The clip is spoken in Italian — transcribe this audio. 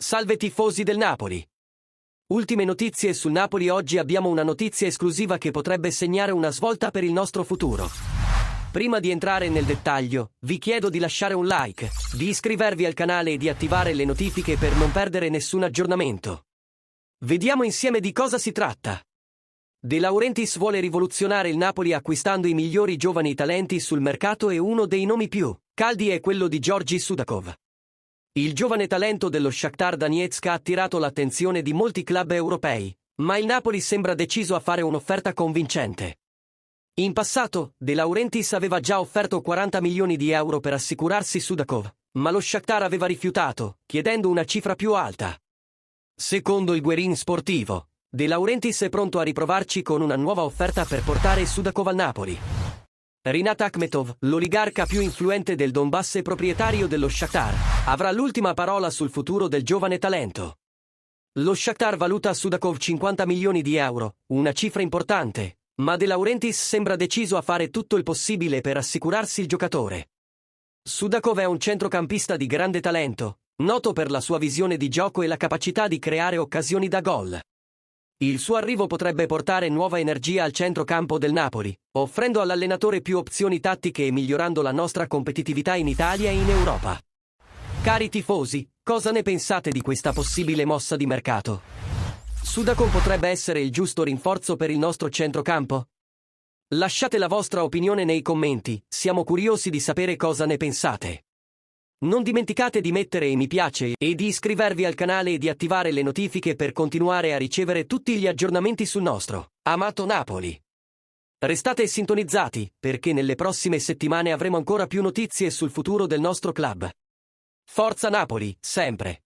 Salve tifosi del Napoli! Ultime notizie sul Napoli. Oggi abbiamo una notizia esclusiva che potrebbe segnare una svolta per il nostro futuro. Prima di entrare nel dettaglio, vi chiedo di lasciare un like, di iscrivervi al canale e di attivare le notifiche per non perdere nessun aggiornamento. Vediamo insieme di cosa si tratta. De Laurentiis vuole rivoluzionare il Napoli acquistando i migliori giovani talenti sul mercato e uno dei nomi più caldi è quello di Georgi Sudakov. Il giovane talento dello Shakhtar Donetsk ha attirato l'attenzione di molti club europei, ma il Napoli sembra deciso a fare un'offerta convincente. In passato, De Laurentiis aveva già offerto 40 milioni di euro per assicurarsi Sudakov, ma lo Shakhtar aveva rifiutato, chiedendo una cifra più alta. Secondo il Guerin Sportivo, De Laurentiis è pronto a riprovarci con una nuova offerta per portare Sudakov al Napoli. Rinat Akhmetov, l'oligarca più influente del Donbass e proprietario dello Shakhtar, avrà l'ultima parola sul futuro del giovane talento. Lo Shakhtar valuta Sudakov 50 milioni di euro, una cifra importante, ma De Laurentiis sembra deciso a fare tutto il possibile per assicurarsi il giocatore. Sudakov è un centrocampista di grande talento, noto per la sua visione di gioco e la capacità di creare occasioni da gol. Il suo arrivo potrebbe portare nuova energia al centrocampo del Napoli, offrendo all'allenatore più opzioni tattiche e migliorando la nostra competitività in Italia e in Europa. Cari tifosi, cosa ne pensate di questa possibile mossa di mercato? Sudakov potrebbe essere il giusto rinforzo per il nostro centrocampo? Lasciate la vostra opinione nei commenti, siamo curiosi di sapere cosa ne pensate. Non dimenticate di mettere mi piace e di iscrivervi al canale e di attivare le notifiche per continuare a ricevere tutti gli aggiornamenti sul nostro amato Napoli. Restate sintonizzati, perché nelle prossime settimane avremo ancora più notizie sul futuro del nostro club. Forza Napoli, sempre!